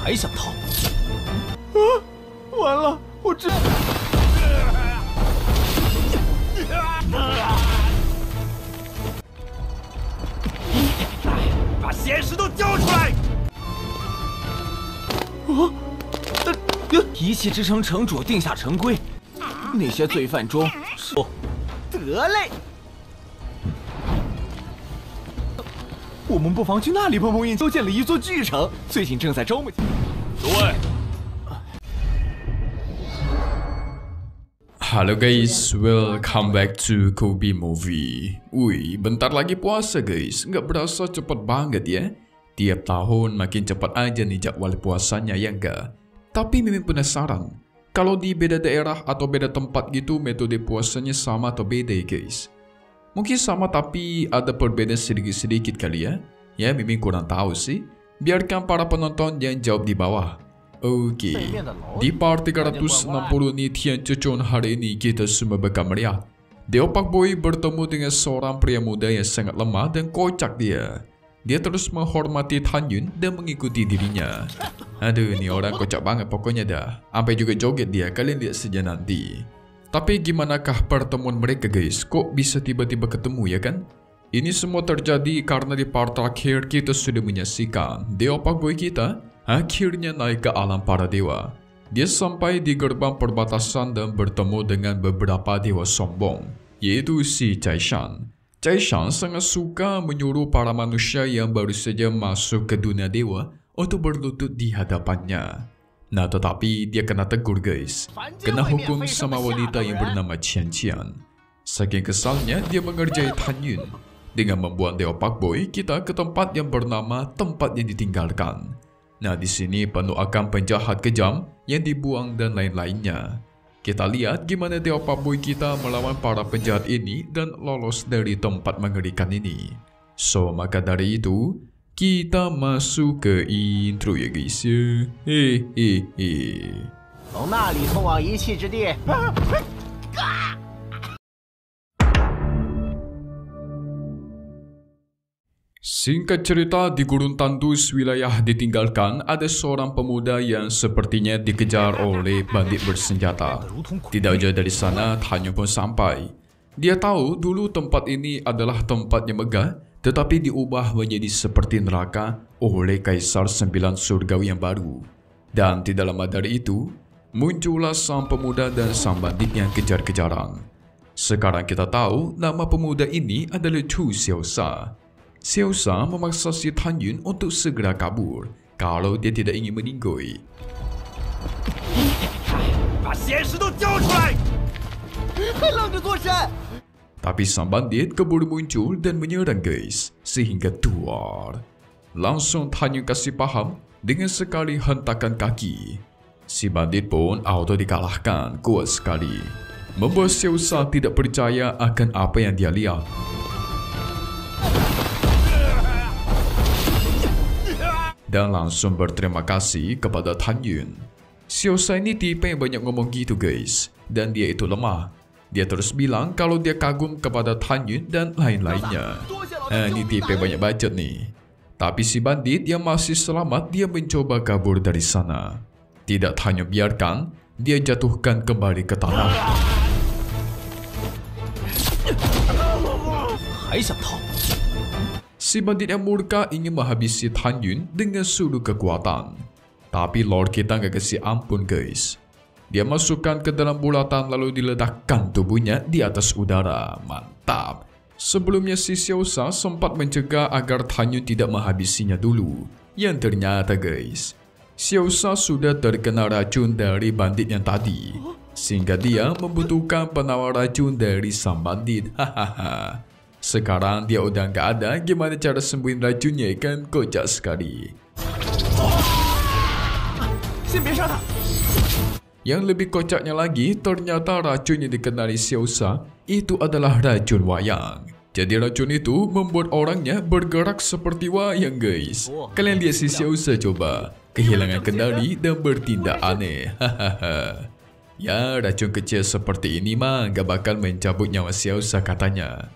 还想逃？完了，我知。把咸石头交出来！一气之城城主定下陈规，那些罪犯中得嘞。我们不妨去那里碰碰运气。修建了一座巨城，最近正在招募。诸位。 Halo guys, welcome back to Kobe Movie. Wih, bentar lagi puasa guys. Nggak berasa cepet banget ya. Tiap tahun makin cepat aja nih jadwal puasanya ya enggak? Tapi Mimin penasaran, kalau di beda daerah atau beda tempat gitu metode puasanya sama atau beda ya guys? Mungkin sama tapi ada perbedaan sedikit-sedikit kali ya? Ya Mimin kurang tahu sih. Biarkan para penonton yang jawab di bawah. Oke, di part 360 nih Tian Cecon hari ini kita semua bakal melihat Deo Pak Boy bertemu dengan seorang pria muda yang sangat lemah dan kocak dia. Dia terus menghormati Tan Yun dan mengikuti dirinya. Aduh, ini orang kocak banget pokoknya dah. Sampai juga joget dia, kalian lihat saja nanti. Tapi gimanakah pertemuan mereka guys? Kok bisa tiba-tiba ketemu ya kan? Ini semua terjadi karena di part terakhir kita sudah menyaksikan Deo Pak Boy kita akhirnya naik ke alam para dewa. Dia sampai di gerbang perbatasan dan bertemu dengan beberapa dewa sombong, yaitu si Cai Shan. Cai Shan sangat suka menyuruh para manusia yang baru saja masuk ke dunia dewa untuk berlutut di hadapannya. Nah, tetapi dia kena tegur guys, kena hukum sama wanita yang bernama Qian Qian. Saking kesalnya dia mengerjai Tan Yun dengan membuat Deo Pak Boy kita ke tempat yang bernama tempat yang ditinggalkan. Nah, di sini penuh akan penjahat kejam yang dibuang dan lain-lainnya. Kita lihat gimana Deo Pak Boy kita melawan para penjahat ini dan lolos dari tempat mengerikan ini. So, maka dari itu, kita masuk ke intro ya guys ya. Hehehe. 从那里通往一气之地。 Singkat cerita, di gurun tandus wilayah ditinggalkan ada seorang pemuda yang sepertinya dikejar oleh bandit bersenjata. Tidak jauh dari sana, Tan Yun pun sampai. Dia tahu dulu tempat ini adalah tempat yang megah, tetapi diubah menjadi seperti neraka oleh Kaisar 9 Surgawi yang baru. Dan tidak lama dari itu, muncullah sang pemuda dan sang bandit yang kejar-kejaran. Sekarang kita tahu nama pemuda ini adalah Chu Xiaosha. Xiaosha memaksa si Tan Yun untuk segera kabur kalau dia tidak ingin meninggoy. Tapi sang bandit keburu muncul dan menyerang guys, sehingga tuar. Langsung Tan Yun kasih paham dengan sekali hentakan kaki. Si bandit pun auto dikalahkan kuat sekali, membuat Xiaosha tidak percaya akan apa yang dia lihat. Dan langsung berterima kasih kepada Tan Yun. Xiaosha ini tipe yang banyak ngomong gitu guys, dan dia itu lemah. Dia terus bilang kalau dia kagum kepada Tan Yun dan lain-lainnya. Ini tipe banyak bacot nih. Tapi si bandit yang masih selamat dia mencoba kabur dari sana. Tidak hanya biarkan, dia jatuhkan kembali ke tanah. Si bandit yang murka ingin menghabisi Tan Yun dengan sudu kekuatan. Tapi Lord kita nggak kasih ampun guys. Dia masukkan ke dalam bulatan lalu diledakkan tubuhnya di atas udara. Mantap. Sebelumnya si Xiaosha sempat mencegah agar Tan Yun tidak menghabisinya dulu. Yang ternyata guys, Xiaosha sudah terkena racun dari bandit yang tadi. Sehingga dia membutuhkan penawar racun dari sang bandit. Hahaha. Sekarang dia udah nggak ada, gimana cara sembuhin racunnya kan? Kocak sekali. Yang lebih kocaknya lagi, ternyata racun yang dikenali Xiaosha itu adalah racun wayang. Jadi racun itu membuat orangnya bergerak seperti wayang guys. Kalian lihat si Xiaosha coba, kehilangan kendali dan bertindak aneh. Hahaha. Ya, racun kecil seperti ini mah gak bakal mencabut nyawa Xiaosha katanya.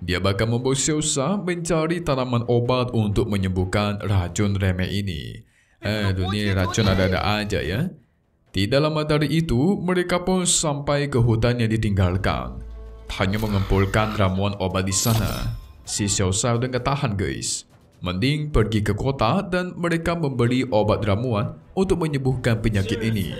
Dia bahkan membawa Xiaosha mencari tanaman obat untuk menyembuhkan racun remeh ini. Dunia racun ada-ada aja ya. Tidak lama dari itu, mereka pun sampai ke hutan yang ditinggalkan. Hanya mengumpulkan ramuan obat di sana. Si Xiaosha udah gak tahan guys. Mending pergi ke kota dan mereka membeli obat ramuan untuk menyembuhkan penyakit ini.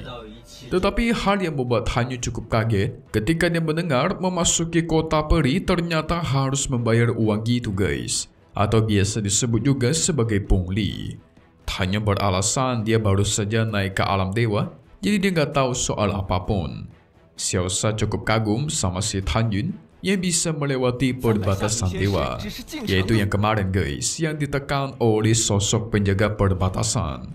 Tetapi hal yang membuat Hanyu cukup kaget ketika dia mendengar memasuki kota peri ternyata harus membayar uang gitu guys. Atau biasa disebut juga sebagai pungli. Hanyu beralasan dia baru saja naik ke alam dewa, jadi dia nggak tahu soal apapun. Xiaosha cukup kagum sama si Tanyun yang bisa melewati perbatasan dewa, yaitu yang kemarin guys, yang ditekan oleh sosok penjaga perbatasan.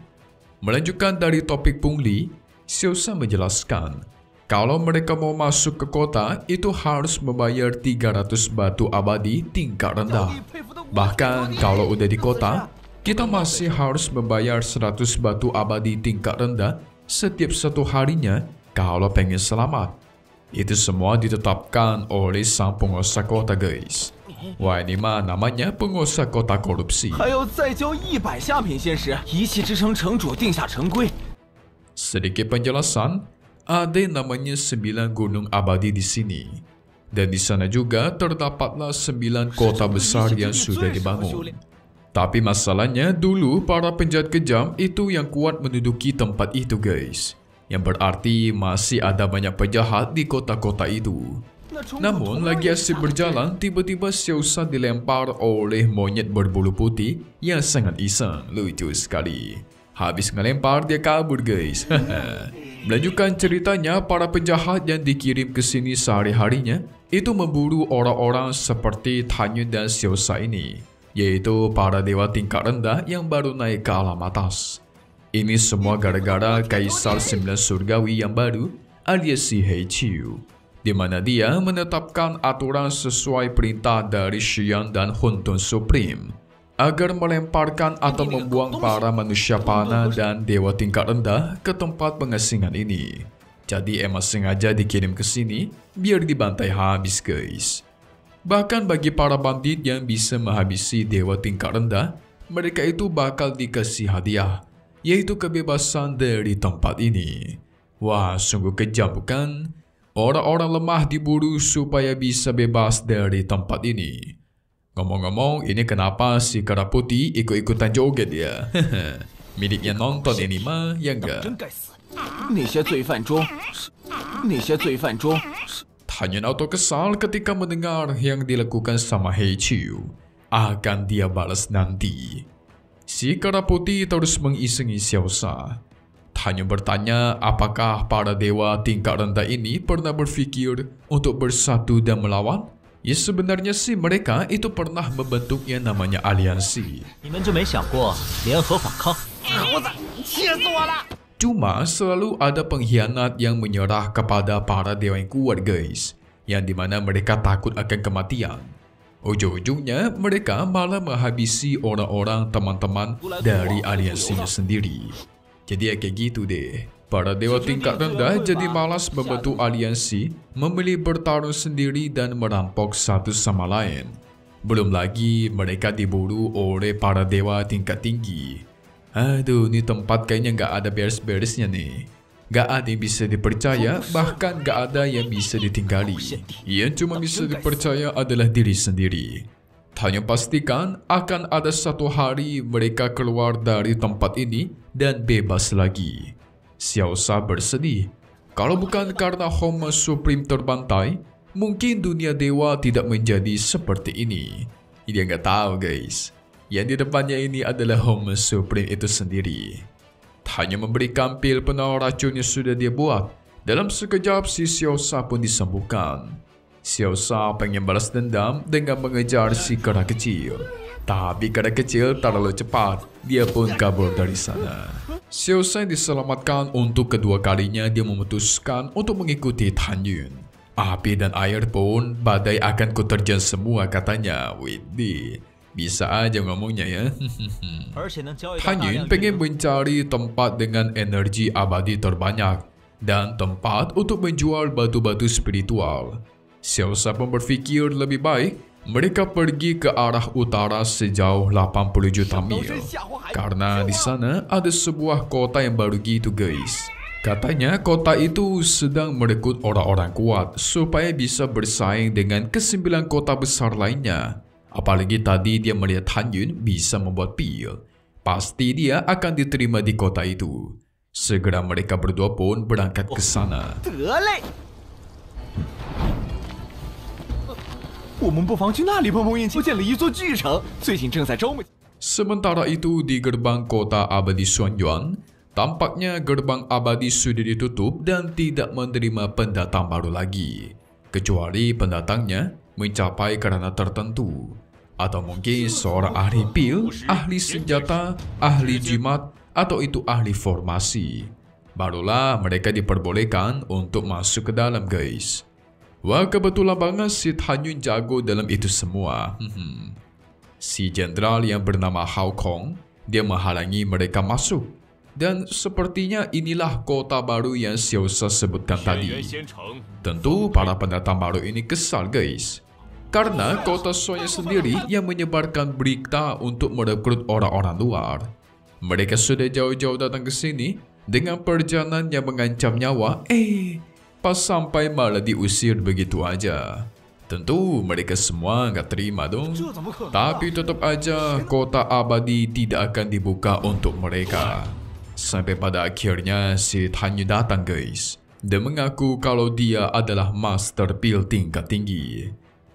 Melanjutkan dari topik pungli, Xiaosha menjelaskan, kalau mereka mau masuk ke kota, itu harus membayar 300 batu abadi tingkat rendah. Bahkan kalau udah di kota, kita masih harus membayar 100 batu abadi tingkat rendah setiap 1 harinya kalau pengen selamat. Itu semua ditetapkan oleh sang penguasa kota guys. Wah, ini mah namanya penguasa kota korupsi. Sedikit penjelasan, ada namanya 9 gunung abadi di sini. Dan di sana juga terdapatlah 9 kota besar yang sudah dibangun. Tapi masalahnya dulu para penjahat kejam itu yang kuat menduduki tempat itu guys. Yang berarti masih ada banyak penjahat di kota-kota itu. Namun lagi asyik berjalan, tiba-tiba Xiaosha dilempar oleh monyet berbulu putih yang sangat iseng. Lucu sekali. Habis ngelempar dia kabur guys. Melanjutkan ceritanya, para penjahat yang dikirim ke sini sehari-harinya itu memburu orang-orang seperti Tanyun dan Xiaosha ini, yaitu para dewa tingkat rendah yang baru naik ke alam atas. Ini semua gara-gara Kaisar 9 Surgawi yang baru alias si He Qiu, di mana dia menetapkan aturan sesuai perintah dari Xian dan Huntun Supreme agar melemparkan atau membuang para manusia panah dan dewa tingkat rendah ke tempat pengasingan ini. Jadi emang sengaja dikirim ke sini biar dibantai habis guys. Bahkan bagi para bandit yang bisa menghabisi dewa tingkat rendah, mereka itu bakal dikasih hadiah, yaitu kebebasan dari tempat ini. Wah, sungguh kejam bukan? Orang-orang lemah diburu supaya bisa bebas dari tempat ini. Ngomong-ngomong, ini kenapa si Kera Putih ikut-ikutan joget ya? Miliknya nonton ini mah, ya enggak? Tanyun auto kesal ketika mendengar yang dilakukan sama He Qiu. Akan dia balas nanti. Si Kera Putih terus mengisengi Xiaosha. Tanyun bertanya apakah para dewa tingkat rendah ini pernah berfikir untuk bersatu dan melawan? Ya sebenarnya sih mereka itu pernah membentuk yang namanya aliansi. Cuma selalu ada pengkhianat yang menyerah kepada para dewa yang kuat guys, yang dimana mereka takut akan kematian. Ujung-ujungnya mereka malah menghabisi orang-orang teman-teman dari aliansinya sendiri. Jadi ya kayak gitu deh. Para dewa tingkat rendah jadi malas membentuk aliansi, memilih bertarung sendiri dan merampok satu sama lain. Belum lagi mereka diburu oleh para dewa tingkat tinggi. Aduh, ini tempat kayaknya nggak ada beres-beresnya nih. Nggak ada yang bisa dipercaya, bahkan nggak ada yang bisa ditinggali. Yang cuma bisa dipercaya adalah diri sendiri. Hanya pastikan akan ada satu hari mereka keluar dari tempat ini dan bebas lagi. Xiaosha bersedih. Kalau bukan karena Homa Supreme terbantai, mungkin dunia dewa tidak menjadi seperti ini. Dia nggak tahu guys. Yang di depannya ini adalah Homa Supreme itu sendiri. Hanya memberikan pil penawar racun yang sudah dia buat. Dalam sekejap si Xiaosha pun disembuhkan. Xiaosha pengen balas dendam dengan mengejar si kera kecil. Tapi kera kecil terlalu cepat. Dia pun kabur dari sana. Xiaosha diselamatkan untuk kedua kalinya dia memutuskan untuk mengikuti Tanyun. Api dan air pun badai akan kuterjang semua katanya. Widih, bisa aja ngomongnya ya. Tanyun pengen mencari tempat dengan energi abadi terbanyak dan tempat untuk menjual batu-batu spiritual. Xiaosha pun berpikir lebih baik Mereka pergi ke arah utara sejauh 80 juta mil. Karena di sana ada sebuah kota yang baru gitu guys. Katanya kota itu sedang merekrut orang-orang kuat supaya bisa bersaing dengan ke-9 kota besar lainnya. Apalagi tadi dia melihat Han Yun bisa membuat pil. Pasti dia akan diterima di kota itu. Segera mereka berdua pun berangkat ke sana. Sementara itu di gerbang kota abadi Xuanyuan, tampaknya gerbang abadi sudah ditutup dan tidak menerima pendatang baru lagi. Kecuali pendatangnya mencapai kerana tertentu. Atau mungkin seorang ahli pil, ahli senjata, ahli jimat, atau itu ahli formasi. Barulah mereka diperbolehkan untuk masuk ke dalam guys. Wah, kebetulan banget si Han Yun jago dalam itu semua. Si jenderal yang bernama Hao Kong, dia menghalangi mereka masuk. Dan sepertinya inilah kota baru yang Xiao Sha sebutkan tadi. Tentu para pendatang baru ini kesal guys. Karena kota Xuanyuan sendiri yang menyebarkan berita untuk merekrut orang-orang luar. Mereka sudah jauh-jauh datang ke sini dengan perjalanan yang mengancam nyawa. Pas sampai malah diusir begitu aja. Tentu mereka semua nggak terima dong. Tapi tetap aja kota abadi tidak akan dibuka untuk mereka. Sampai pada akhirnya si Han Yun datang guys. Dan mengaku kalau dia adalah master pil tingkat tinggi.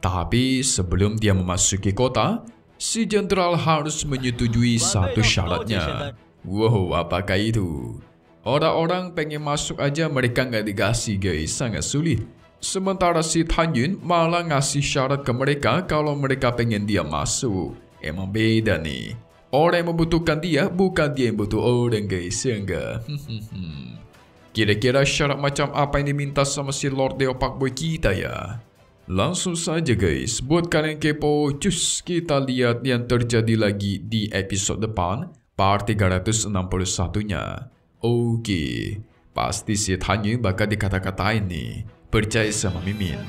Tapi sebelum dia memasuki kota, si jenderal harus menyetujui satu syaratnya. Wow, apakah itu? Orang-orang pengen masuk aja mereka nggak dikasih guys, sangat sulit. Sementara si Han Yun malah ngasih syarat ke mereka kalau mereka pengen dia masuk. Emang beda nih. Orang yang membutuhkan dia bukan dia yang butuh orang guys, ya enggak? Kira-kira syarat macam apa yang diminta sama si Lord Deo Pak Boy kita ya? Langsung saja guys, buat kalian kepo, cus kita lihat yang terjadi lagi di episode depan, part 361-nya. Oke, pasti si Han Yun bakal dikata-katain nih, percaya sama Mimin.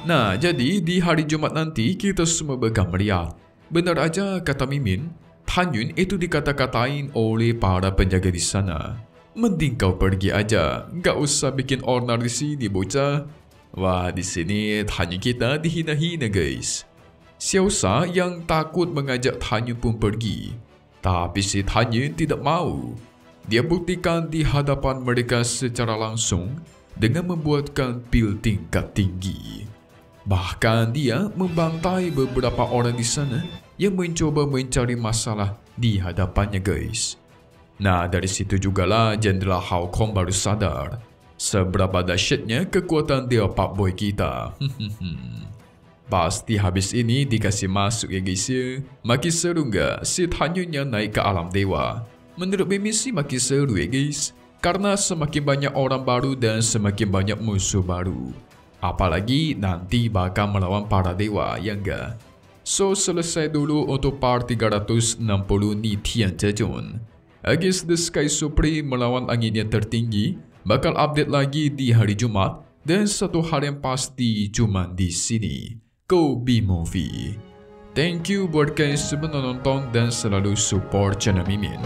Nah, jadi di hari Jumat nanti kita semua bakal melihat. Benar aja kata Mimin, Han Yun itu dikata-katain oleh para penjaga di sana. Mending kau pergi aja, nggak usah bikin onar di sini bocah. Wah, di sini Han Yun kita dihina-hina guys. Xiao Sha yang takut mengajak Han Yun pun pergi. Tapi si Han Yun tidak mau. Dia buktikan di hadapan mereka secara langsung dengan membuatkan pil tingkat tinggi. Bahkan dia membantai beberapa orang di sana yang mencoba mencari masalah di hadapannya guys. Nah, dari situ jugalah Jenderal Hao Kong baru sadar seberapa dahsyatnya kekuatan Dewa Pak Boy kita. Pasti habis ini dikasih masuk ya guys ya. Makin seru nggak si Han Yun yang naik ke alam dewa? Menurut Mimin sih makin seru ya guys. Karena semakin banyak orang baru dan semakin banyak musuh baru. Apalagi nanti bakal melawan para dewa, ya enggak? So, selesai dulu untuk part 360 Ni Tian Zhejun. Against the Sky Supreme melawan angin yang tertinggi bakal update lagi di hari Jumat. Dan satu hal yang pasti cuma di sini, Kobe Movie. Thank you buat kalian semua nonton dan selalu support channel Mimin.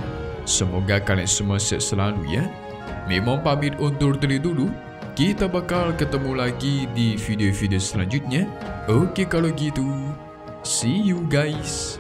Semoga kalian semua sehat selalu ya. Mimin pamit undur diri dulu. Kita bakal ketemu lagi di video-video selanjutnya. Oke kalau gitu, see you guys.